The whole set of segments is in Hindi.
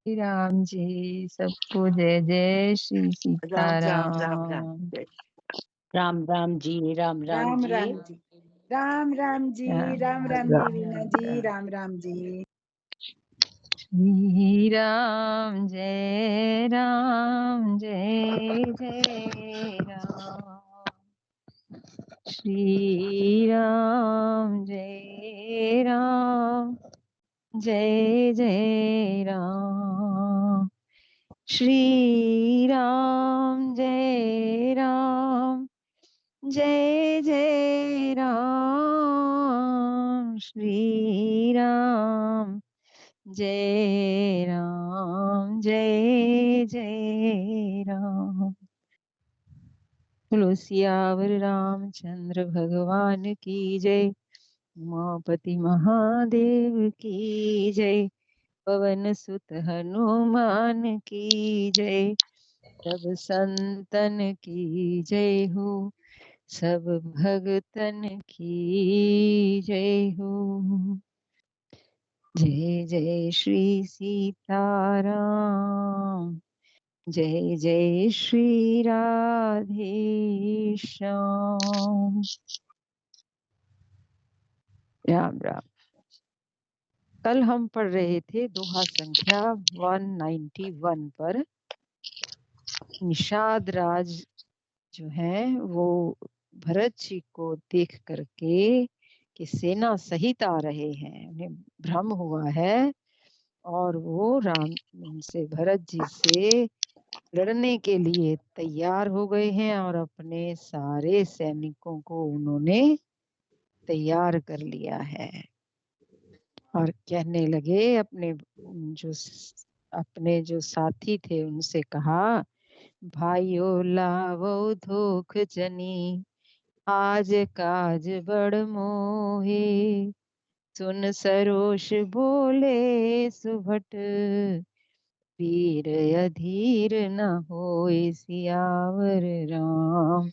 राम जी, सबको जय जय श्री राम राम राम राम सीताराम। जय राम राम जी, राम राम राम जी। राम जी राम राम जी राम राम जी वीना जी राम राम जी। श्री राम जय राम जय जय राम। श्री राम जय राम जय जय राम। श्री राम जय राम जय जय राम। श्री राम जय राम जय जय राम। बोलो सियावर रामचंद्र भगवान की जय। उमापति महादेव की जय। पवन सुत हनुमान की जय। सब संतन की जय हो, सब भगतन की जय हो। जय जय श्री सीताराम, जय जय श्री राधे श्याम। राम राम। कल हम पढ़ रहे थे दोहा संख्या 191 पर। निषाद राज जो है वो भरत जी को देख करके कि सेना सहित आ रहे हैं, उन्हें भ्रम हुआ है और वो राम से भरत जी से लड़ने के लिए तैयार हो गए हैं और अपने सारे सैनिकों को उन्होंने तैयार कर लिया है। और कहने लगे अपने जो साथी थे उनसे कहा, भाइयों लावो धोख जनी, आज काज बड़ मोहे। सुन सरोष बोले सुभट, वीर अधीर न होए। सियावर राम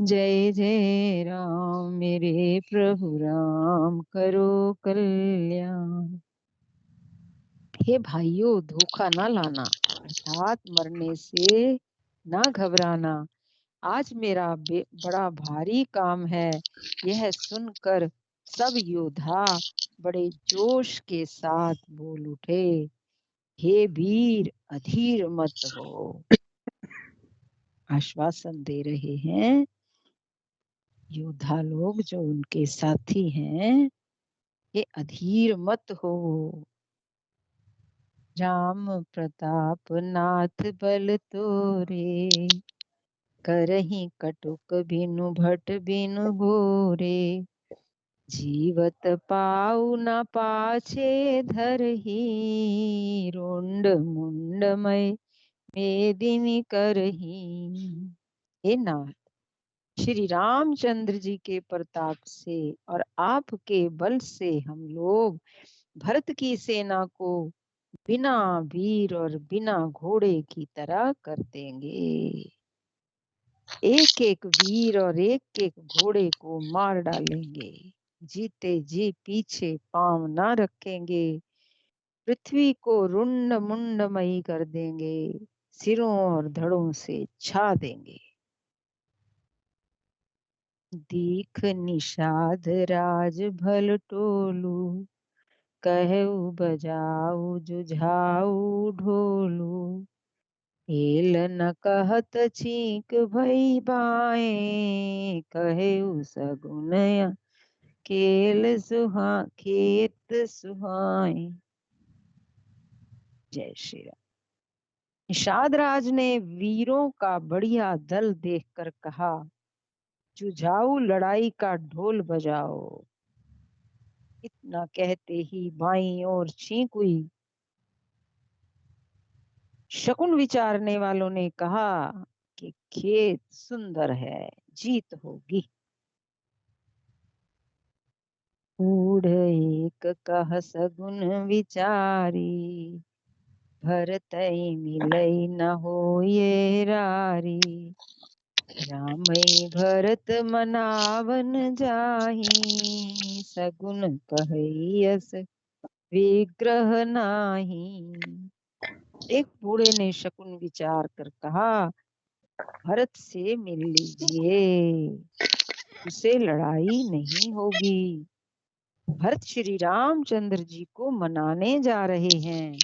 जय जय राम, मेरे प्रभु राम करो कल्याण। हे भाइयों, धोखा ना लाना अर्थात मरने से ना घबराना। आज मेरा बड़ा भारी काम है। यह सुनकर सब योद्धा बड़े जोश के साथ बोल उठे, हे वीर अधीर मत हो। आश्वासन दे रहे हैं योद्धा लोग जो उनके साथी हैं, ये अधीर मत हो। राम प्रताप नाथ बल तोरे, करही कटुक बिनु भट बिनु गोरे। जीवत पाऊ न पाछे धरही, रुंड मुंडमय मेदिनी करही। हे नाथ, श्री रामचंद्र जी के प्रताप से और आपके बल से हम लोग भरत की सेना को बिना वीर और बिना घोड़े की तरह कर देंगे। एक एक वीर और एक एक घोड़े को मार डालेंगे। जीते जी पीछे पांव ना रखेंगे। पृथ्वी को रुंड मुंडमयी कर देंगे, सिरों और धड़ों से छा देंगे। दीख निषाद राज भल टोलू, कहऊ बजाऊ जुझाऊ ढोलू। हेल न कहत छीक भई बाएं, कहऊ सगुन खेल खेत सुहाए। जय श्री राम। निषाद राज ने वीरों का बढ़िया दल देखकर कहा, जुझाऊ लड़ाई का ढोल बजाओ। इतना कहते ही बाईं ओर छींक हुई। शकुन विचारने वालों ने कहा कि खेत सुंदर है, जीत होगी। ऊढ़ एक कह सगुन विचारी, भरतई मिलई न हो ये रारी। रामई भरत मनावन जाही, सगुन कहई अस विग्रह नाही। एक बूढ़े ने शकुन विचार कर कहा, भरत से मिल लीजिए, उसे लड़ाई नहीं होगी। भरत श्री रामचंद्र जी को मनाने जा रहे हैं।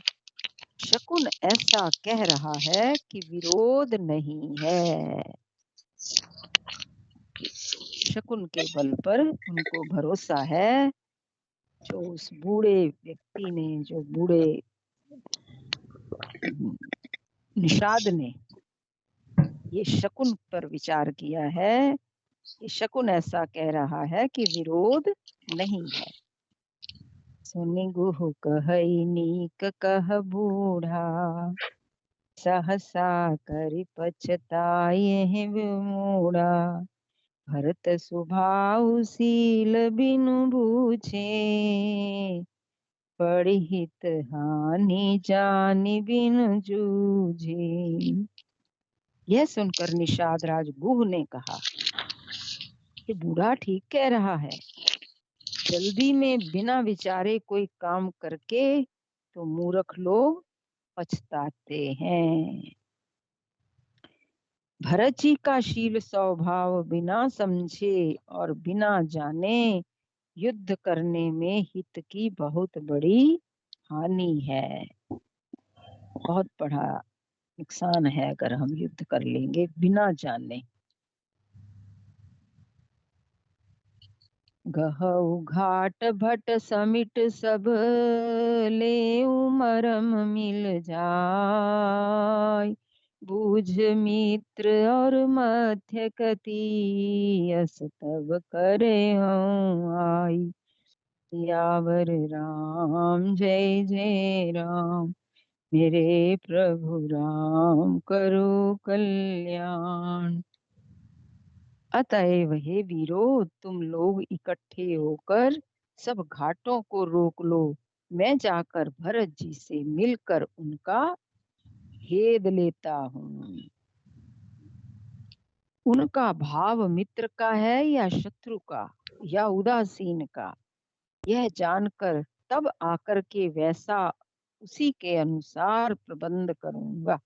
शकुन ऐसा कह रहा है कि विरोध नहीं है। शकुन के बल पर उनको भरोसा है। जो उस बूढ़े व्यक्ति ने, जो बूढ़े निषाद ने ये शकुन पर विचार किया है, कि शकुन ऐसा कह रहा है कि विरोध नहीं है। सुनि गुहु कहई नीक कह बूढ़ा, सहसा करि पछताए विमूढ़ा। भरत स्वभाव शील बिनु बूझे, पढ़ित हानि जानि बिनु जूझे। यह सुनकर निषाद राज गुह ने कहा कि बूढ़ा ठीक कह रहा है। जल्दी में बिना विचारे कोई काम करके तो मूर्ख लोग पछताते हैं। भरत जी का शील स्वभाव बिना समझे और बिना जाने युद्ध करने में हित की बहुत बड़ी हानि है। बहुत बड़ा नुकसान है अगर हम युद्ध कर लेंगे बिना जाने। गहऊ घाट भट समिट सब, ले मरम मिल जाय। बूझ मित्र और मध्य कति, अस तब करे हूँ आई। यावर राम जय जय राम, मेरे प्रभु राम करो कल्याण। अतएव हे वीरो, तुम लोग इकट्ठे होकर सब घाटों को रोक लो। मैं जाकर भरत जी से मिलकर उनका भेद लेता हूँ। उनका भाव मित्र का है या शत्रु का या उदासीन का, यह जानकर तब आकर के वैसा उसी के अनुसार प्रबंध करूंगा।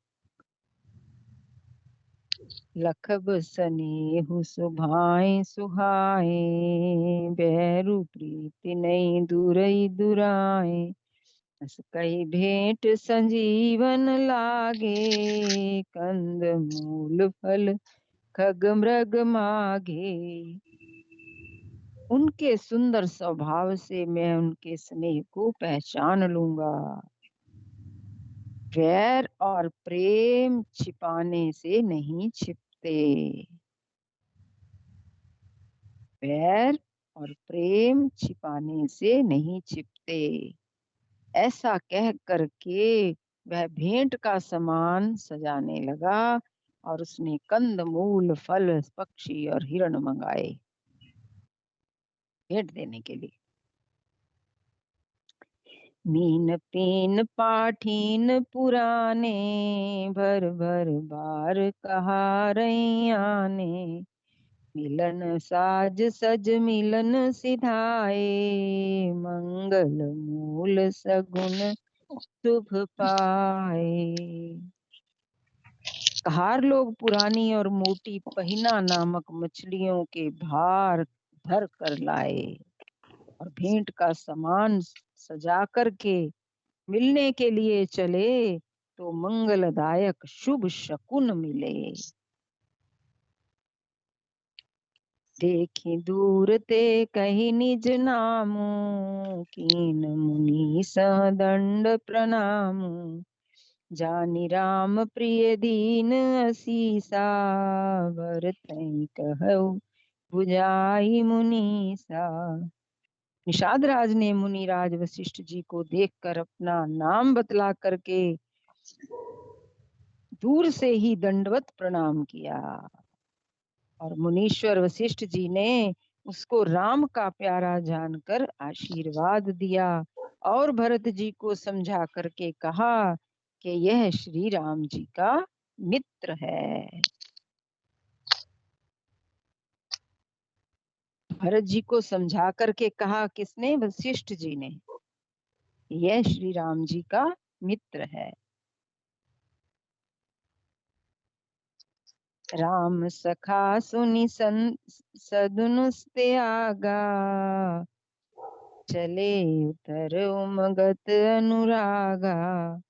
लखब सनेहु सुभाए सुहाए, बैरु प्रीति नहीं दुरई दुराए। अस कई भेंट संजीवन लागे, कंद मूल फल खग मृग मागे। उनके सुंदर स्वभाव से मैं उनके स्नेह को पहचान लूंगा। वैर और प्रेम छिपाने से नहीं छिपते। वैर और प्रेम छिपाने से नहीं छिपते। ऐसा कह करके वह भेंट का सामान सजाने लगा और उसने कंद मूल फल पक्षी और हिरण मंगाए भेंट देने के लिए। मीन पीन पाठीन पुराने, भर भर बार कहा रैयाने। मिलन साज सज मिलन सिधाए, मंगल मूल सगुन शुभ पाए। कहार लोग पुरानी और मोटी पहिना नामक मछलियों के भार भर कर लाए और भेंट का सामान सजा करके मिलने के लिए चले तो मंगलदायक शुभ शकुन मिले। देखी दूर ते कही निज नामु, कीन मुनि सदंड प्रणामु। जानी राम प्रिय दीन असीसा, भरतहि कहु बुझाई मुनीसा। निषाद राज ने मुनिराज वशिष्ठ जी को देखकर अपना नाम बतला करके दूर से ही दंडवत प्रणाम किया और मुनीश्वर वशिष्ठ जी ने उसको राम का प्यारा जानकर आशीर्वाद दिया और भरत जी को समझा करके कहा कि यह श्री राम जी का मित्र है। भरत जी को समझा करके कहा किसने? वशिष्ठ जी ने। यह श्री राम जी का मित्र है। राम सखा सुनि सदनुस्ते आगा, चले उतर उमगत अनुरागा।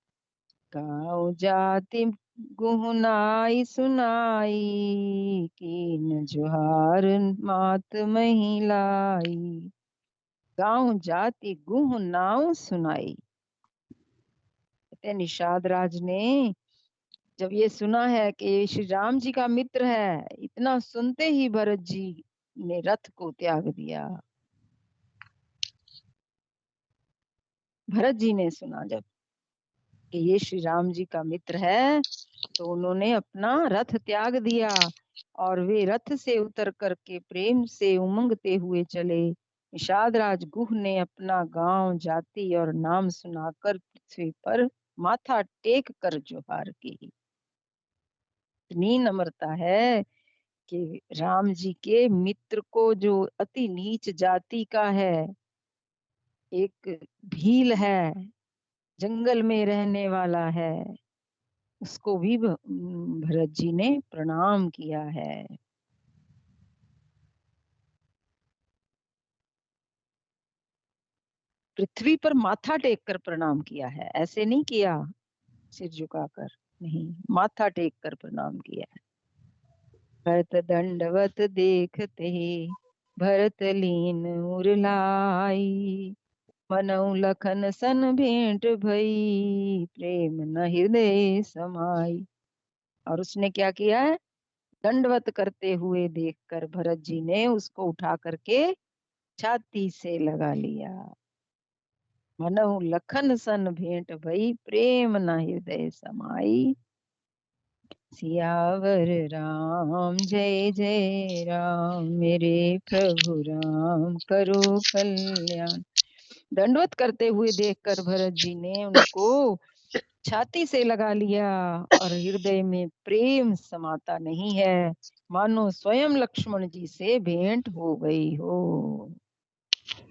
गाँव जाति गुहनाई सुनाई, कीन जुहार मात महिलाई। गाँव जाति गुहनाऊ सुनाई। निषाद राज ने जब ये सुना है कि ये श्री राम जी का मित्र है, इतना सुनते ही भरत जी ने रथ को त्याग दिया। भरत जी ने सुना जब कि ये श्री राम जी का मित्र है, तो उन्होंने अपना रथ त्याग दिया और वे रथ से उतर करके प्रेम से उमंगते हुए चले। निषाद राज गुह ने अपना गांव, जाति और नाम सुनाकर पृथ्वी पर माथा टेक कर जोहार की। इतनी नम्रता है कि राम जी के मित्र को, जो अति नीच जाति का है, एक भील है, जंगल में रहने वाला है, उसको भी भरत जी ने प्रणाम किया है। पृथ्वी पर माथा टेक कर प्रणाम किया है, ऐसे नहीं किया सिर झुकाकर, नहीं, माथा टेक कर प्रणाम किया है। भरत दंडवत देखते भरत लीन उरलाई, मनऊ लखन सन भेंट भई, प्रेम न हृदय समाई। और उसने क्या किया है? दंडवत करते हुए देखकर भरत जी ने उसको उठा करके छाती से लगा लिया। मनऊ लखन सन भेंट भई, प्रेम न हृदय समाई। सियावर राम जय जय राम, मेरे प्रभु राम करो कल्याण। दंडवत करते हुए देखकर भरत जी ने उनको छाती से लगा लिया और हृदय में प्रेम समाता नहीं है, मानो स्वयं लक्ष्मण जी से भेंट हो गई हो।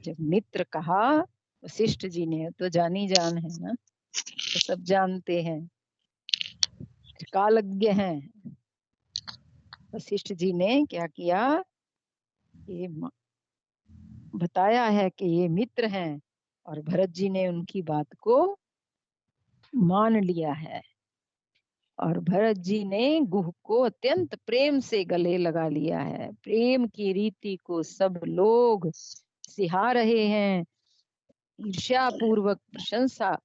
जब मित्र कहा, वशिष्ठ जी ने तो जानी जान है ना, तो सब जानते हैं, कालज्ञ हैं। वशिष्ठ जी ने क्या किया, ये बताया है कि ये मित्र हैं, और भरत जी ने उनकी बात को मान लिया है। और भरत जी ने गुह को अत्यंत प्रेम से गले लगा लिया है। प्रेम की रीति को सब लोग सिहा रहे हैं। ईर्ष्या पूर्वक प्रशंसा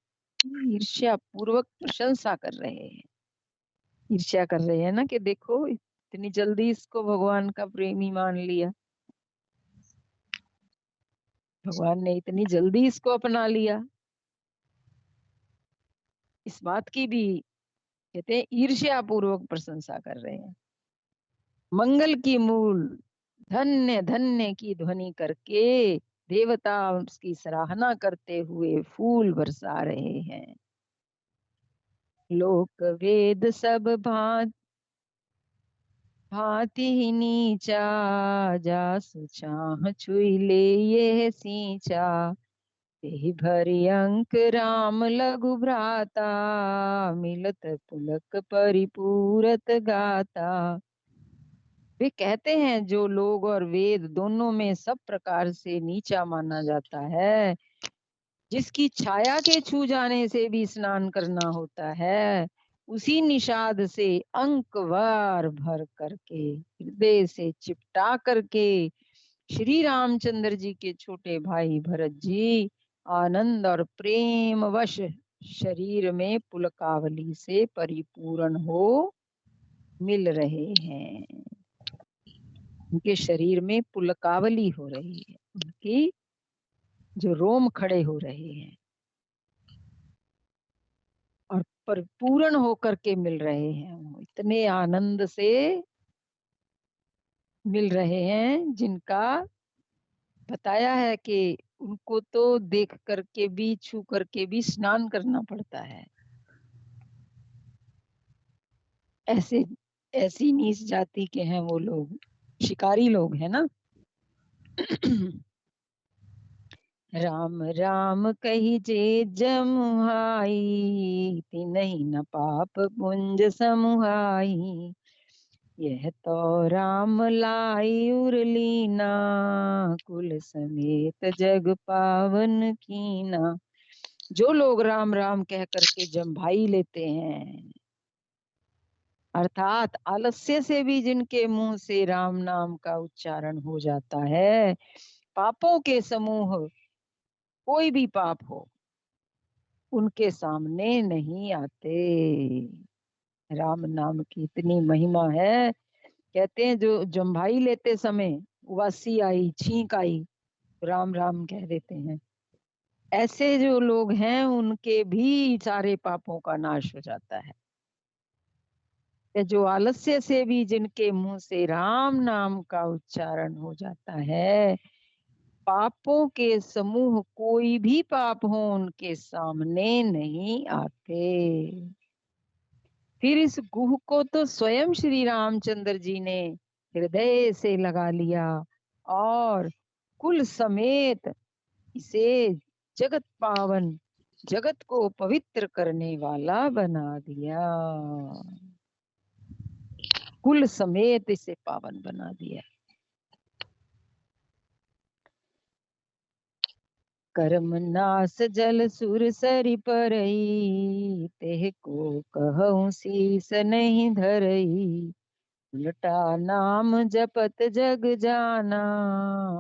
कर रहे हैं। ईर्ष्या कर रहे हैं ना, कि देखो इतनी जल्दी इसको भगवान का प्रेमी मान लिया, भगवान ने इतनी जल्दी इसको अपना लिया। इस बात की भी कहते हैं ईर्ष्या पूर्वक प्रशंसा कर रहे हैं। मंगल की मूल धन्य धन्य की ध्वनि करके देवता उसकी सराहना करते हुए फूल बरसा रहे हैं। लोक वेद सब भांति ही नीचा, जासु चाह छुई ले ये सींचा। तेहि भरि अंक राम लघु भ्राता, मिलत पुलक परिपूरत गाता। वे कहते हैं जो लोग और वेद दोनों में सब प्रकार से नीचा माना जाता है, जिसकी छाया के छू जाने से भी स्नान करना होता है, उसी निषाद से अंकवार भर करके, हृदय से चिपटा करके श्री रामचंद्र जी के छोटे भाई भरत जी आनंद और प्रेम वश शरीर में पुलकावली से परिपूर्ण हो मिल रहे हैं। उनके शरीर में पुलकावली हो रही है, उनकी जो रोम खड़े हो रहे हैं और परिपूर्ण होकर के मिल रहे हैं। इतने आनंद से मिल रहे हैं जिनका बताया है कि उनको तो देख करके भी, छू करके भी स्नान करना पड़ता है। ऐसे ऐसी नीच जाति के हैं वो लोग, शिकारी लोग हैं ना। राम राम कही जे जमुहाई, तिन्हि न पाप पुंज समुहाई। यह तो राम लाई उरलीना, कुल समेत जग पावन कीना। जो लोग राम राम कह करके जम्भाई लेते हैं, अर्थात आलस्य से भी जिनके मुंह से राम नाम का उच्चारण हो जाता है, पापों के समूह कोई भी पाप हो उनके सामने नहीं आते। राम नाम की इतनी महिमा है। कहते हैं जो जम्भाई लेते समय उबासी आई, छींक आई, राम राम कह देते हैं, ऐसे जो लोग हैं उनके भी सारे पापों का नाश हो जाता है। जो आलस्य से भी जिनके मुंह से राम नाम का उच्चारण हो जाता है, पापों के समूह कोई भी पाप हो उनके सामने नहीं आते। फिर इस गुह को तो स्वयं श्री रामचंद्र जी ने हृदय से लगा लिया और कुल समेत इसे जगत पावन, जगत को पवित्र करने वाला बना दिया। कुल समेत इसे पावन बना दिया। कर्म नास जल सुर सरि परई, तेह को कहूँ शीस नहीं धरई। उलटा नाम जपत जग जाना,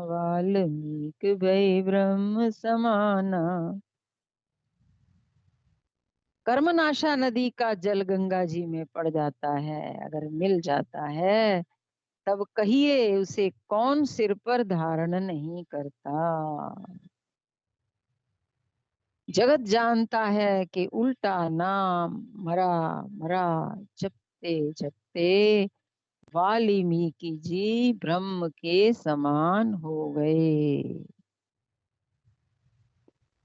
वाल्मीकि भई ब्रह्म समाना। कर्मनाशा नदी का जल गंगा जी में पड़ जाता है, अगर मिल जाता है तब कहिए उसे कौन सिर पर धारण नहीं करता। जगत जानता है कि उल्टा नाम मरा मरा जपते जपते वाल्मीकि जी ब्रह्म के समान हो गए।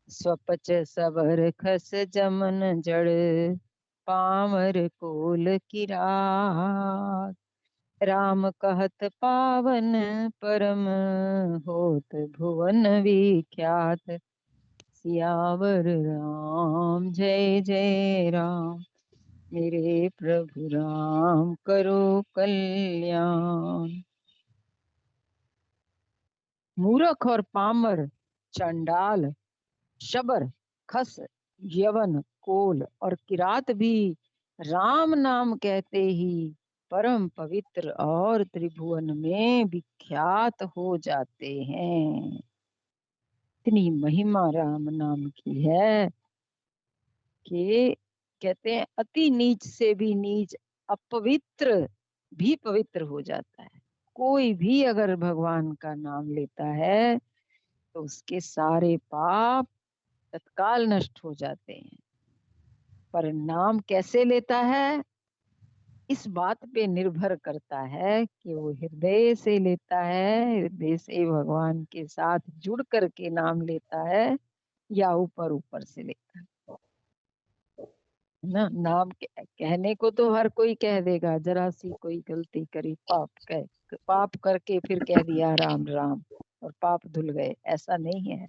स्वपच सबर खस जमन जड़, पामर कोल की रात। राम कहत पावन परम, होत भुवन विख्यात। सियावर राम जय जय राम, मेरे प्रभु राम करो कल्याण। मूर्ख और पामर, चंडाल, शबर, खस, यवन, कोल और किरात भी राम नाम कहते ही परम पवित्र और त्रिभुवन में विख्यात हो जाते हैं। इतनी महिमा राम नाम की है कि कहते हैं अति नीच से भी नीच अपवित्र भी पवित्र हो जाता है। कोई भी अगर भगवान का नाम लेता है तो उसके सारे पाप तत्काल नष्ट हो जाते हैं। पर नाम कैसे लेता है इस बात पे निर्भर करता है कि वो हृदय से लेता है, हृदय से भगवान के साथ जुड़ करके नाम लेता है या ऊपर ऊपर से लेता है ना। नाम कहने को तो हर कोई कह देगा, जरा सी कोई गलती करी पाप करके फिर कह दिया राम राम और पाप धुल गए, ऐसा नहीं है।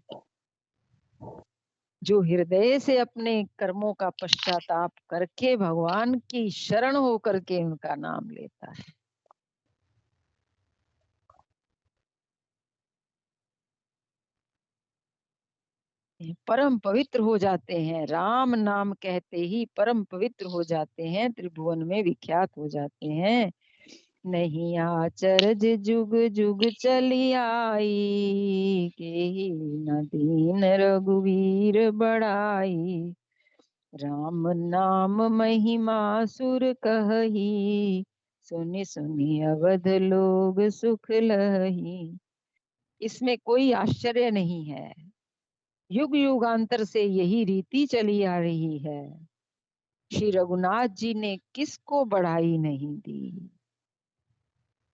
जो हृदय से अपने कर्मों का पश्चाताप करके भगवान की शरण हो करके उनका नाम लेता है, परम पवित्र हो जाते हैं। राम नाम कहते ही परम पवित्र हो जाते हैं, त्रिभुवन में विख्यात हो जाते हैं। नहीं आचरज जुग जुग चली आई, के ही न दीन रघुवीर बढ़ाई। राम नाम महिमा सुर कही, सुनि सुनि अवध लोग सुख लही। इसमें कोई आश्चर्य नहीं है, युग युगांतर से यही रीति चली आ रही है। श्री रघुनाथ जी ने किसको बढ़ाई नहीं दी।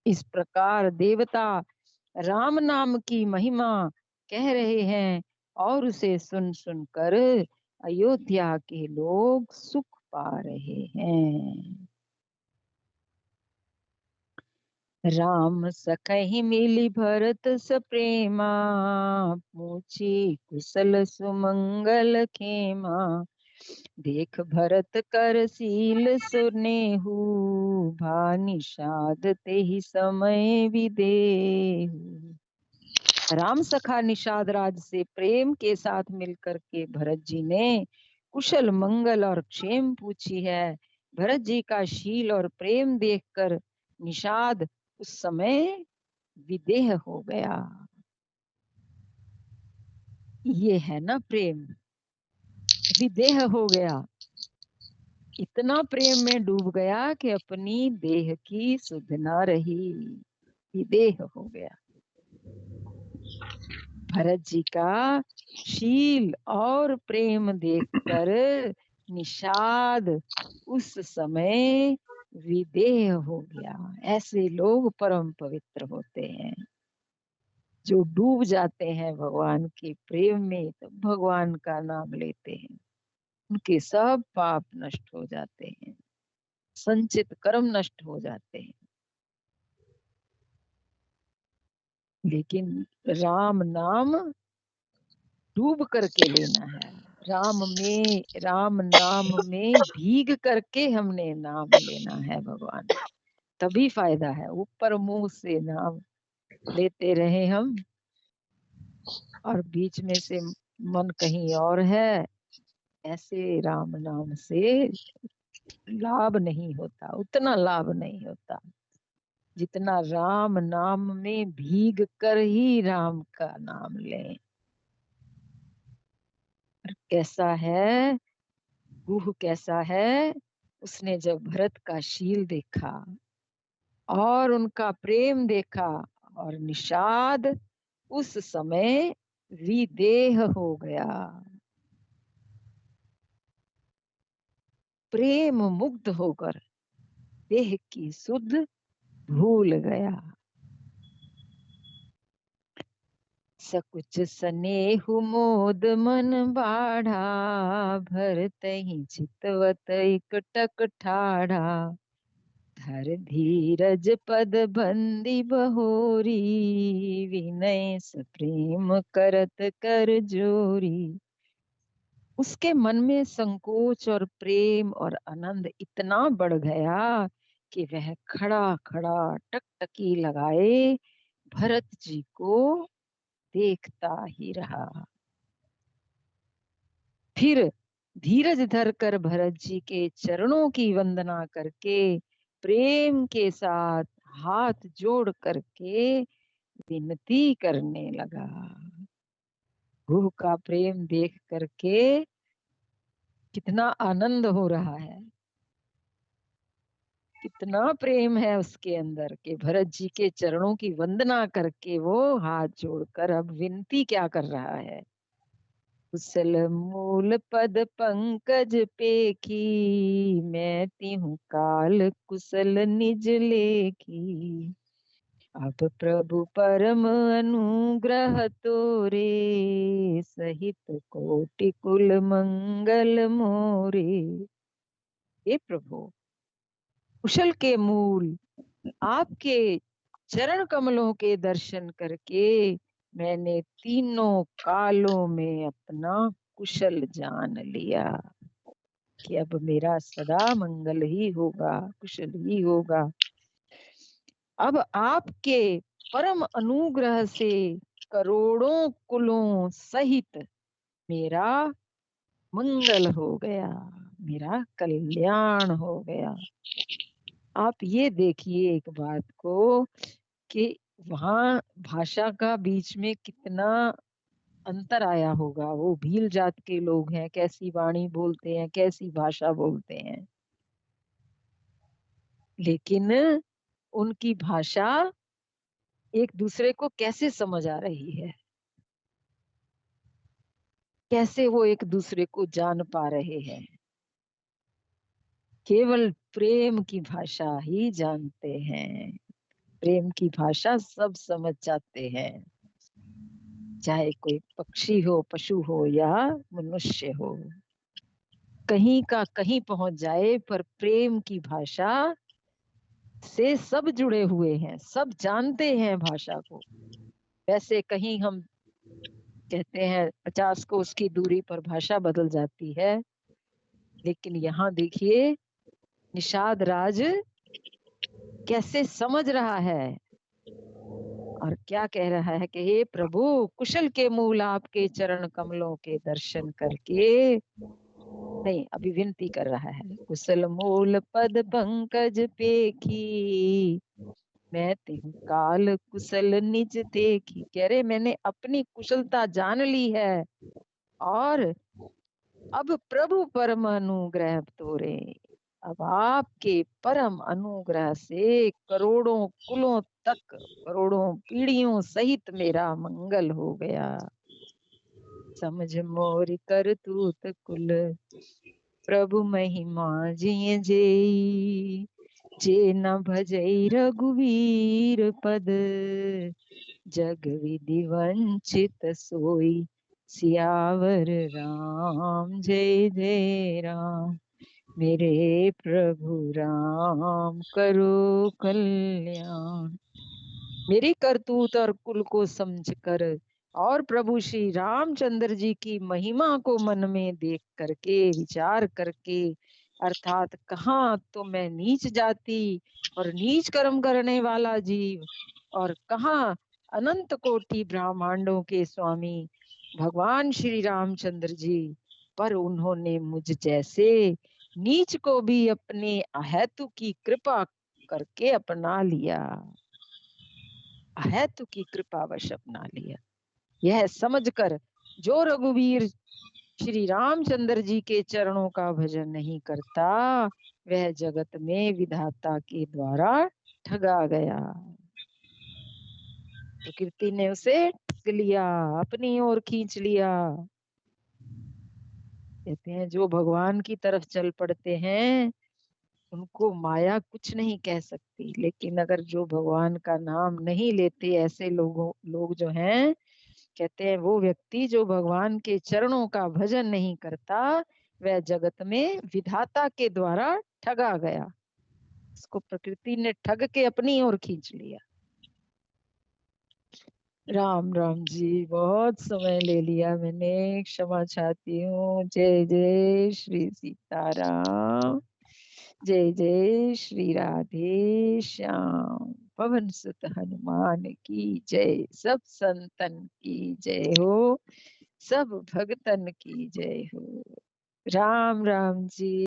इस प्रकार देवता राम नाम की महिमा कह रहे हैं और उसे सुन सुनकर अयोध्या के लोग सुख पा रहे हैं। राम सखहि मिली भरत सप्रेमा, पूछी कुशल सुमंगल खेमा। देख भरत कर सील सुनेहु, भा निषाद ते ही समय विदेहु। राम सखा निषाद राज से प्रेम के साथ मिलकर के भरत जी ने कुशल मंगल और क्षेम पूछी है। भरत जी का शील और प्रेम देखकर निषाद उस समय विदेह हो गया। ये है ना प्रेम, विदेह हो गया। इतना प्रेम में डूब गया कि अपनी देह की सुध ना रही, विदेह हो गया। भरत जी का शील और प्रेम देखकर निषाद उस समय विदेह हो गया। ऐसे लोग परम पवित्र होते हैं, जो डूब जाते हैं भगवान के प्रेम में, तो भगवान का नाम लेते हैं, उनके सब पाप नष्ट हो जाते हैं, संचित कर्म नष्ट हो जाते हैं। लेकिन राम नाम डूब करके लेना है, राम नाम में भीग करके हमने नाम लेना है भगवान, तभी फायदा है। ऊपर मुंह से नाम लेते रहे हम और बीच में से मन कहीं और है, ऐसे राम नाम से लाभ नहीं होता, उतना लाभ नहीं होता जितना राम नाम में भीग कर ही राम का नाम लें। कैसा है गुह, कैसा है, उसने जब भरत का शील देखा और उनका प्रेम देखा और निषाद उस समय विदेह हो गया, प्रेम मुग्ध होकर देह की सुध भूल गया। सकुच स्नेहु मोद मन बाढ़ा, भरत ही चितवत इकटक ठाढ़ा। धर धीरज पद बंदी बहोरी, विनय प्रेम करत कर जोरी। उसके मन में संकोच और प्रेम और आनंद इतना बढ़ गया कि वह खड़ा खड़ा टकटकी लगाए भरत जी को देखता ही रहा। फिर धीरज धर कर भरत जी के चरणों की वंदना करके प्रेम के साथ हाथ जोड़ करके विनती करने लगा। गुह का प्रेम देख करके कितना आनंद हो रहा है, कितना प्रेम है उसके अंदर कि भरत जी के चरणों की वंदना करके वो हाथ जोड़कर अब विनती क्या कर रहा है। कुशल मूल पद पंकज पेखी, मैं तिहु काल कुशल निज लेखी। अब प्रभु परम अनुग्रह तोरे, सहित कोटि कुल मंगल मोरे। हे प्रभु, कुशल के मूल आपके चरण कमलों के दर्शन करके मैंने तीनों कालों में अपना कुशल जान लिया कि अब मेरा सदा मंगल ही होगा, कुशल ही होगा। अब आपके परम अनुग्रह से करोड़ों कुलों सहित मेरा मंगल हो गया, मेरा कल्याण हो गया। आप ये देखिए एक बात को कि वहां भाषा का बीच में कितना अंतर आया होगा। वो भील जात के लोग हैं, कैसी वाणी बोलते हैं, कैसी भाषा बोलते हैं, लेकिन उनकी भाषा एक दूसरे को कैसे समझ आ रही है, कैसे वो एक दूसरे को जान पा रहे हैं। केवल प्रेम की भाषा ही जानते हैं, प्रेम की भाषा सब समझ जाते हैं, चाहे कोई पक्षी हो, पशु हो या मनुष्य हो, कहीं का कहीं पहुंच जाए, पर प्रेम की भाषा से सब जुड़े हुए हैं, सब जानते हैं भाषा को। वैसे कहीं हम कहते हैं 50 कोस की दूरी पर भाषा बदल जाती है, लेकिन यहाँ देखिए निषाद राज कैसे समझ रहा है और क्या कह रहा है कि हे प्रभु, कुशल के मूल आपके चरण कमलों के दर्शन करके, नहीं अभी विनती कर रहा है, कुशल मूल पद पंकज पेखी, मैं तिहु काल कुशल निज देखी। कह रहे मैंने अपनी कुशलता जान ली है और अब प्रभु परम अनुग्रह तोरे। अब आपके परम अनुग्रह से करोड़ों कुलों तक, करोड़ों पीढ़ियों सहित मेरा मंगल हो गया। समझ मोर करतूत कुल प्रभु महिमा जिय जेई, जे न भजई रघुवीर पद, जग विधि वंचित सोई, सियावर राम जय जय राम। मेरे प्रभु राम करो कल्याण। मेरी करतूत और कुल को समझकर और प्रभु श्री रामचंद्र जी की महिमा को मन में देख करके, विचार करके, अर्थात कहाँ तो मैं नीच जाति और नीच कर्म करने वाला जीव, और कहाँ अनंत कोटि ब्रह्मांडों के स्वामी भगवान श्री रामचंद्र जी, पर उन्होंने मुझ जैसे नीच को भी अपने अहेतु की कृपा करके अपना लिया, अहेतु की कृपावश अपना लिया। यह समझकर जो रघुवीर श्री रामचंद्र जी के चरणों का भजन नहीं करता, वह जगत में विधाता के द्वारा ठगा गया। प्रकृति ने उसे ठग लिया, अपनी ओर खींच लिया। कहते हैं जो भगवान की तरफ चल पड़ते हैं उनको माया कुछ नहीं कह सकती, लेकिन अगर जो भगवान का नाम नहीं लेते, ऐसे लोग जो हैं, कहते हैं वो व्यक्ति जो भगवान के चरणों का भजन नहीं करता, वह जगत में विधाता के द्वारा ठगा गया। इसको प्रकृति ने ठग के अपनी ओर खींच लिया। राम राम जी, बहुत समय ले लिया मैंने, क्षमा चाहती हूँ। जय जय श्री सीताराम, जय जय श्री राधे श्याम। पवन सुत हनुमान की जय, सब संतन की जय हो, सब भगतन की जय हो। राम राम जी।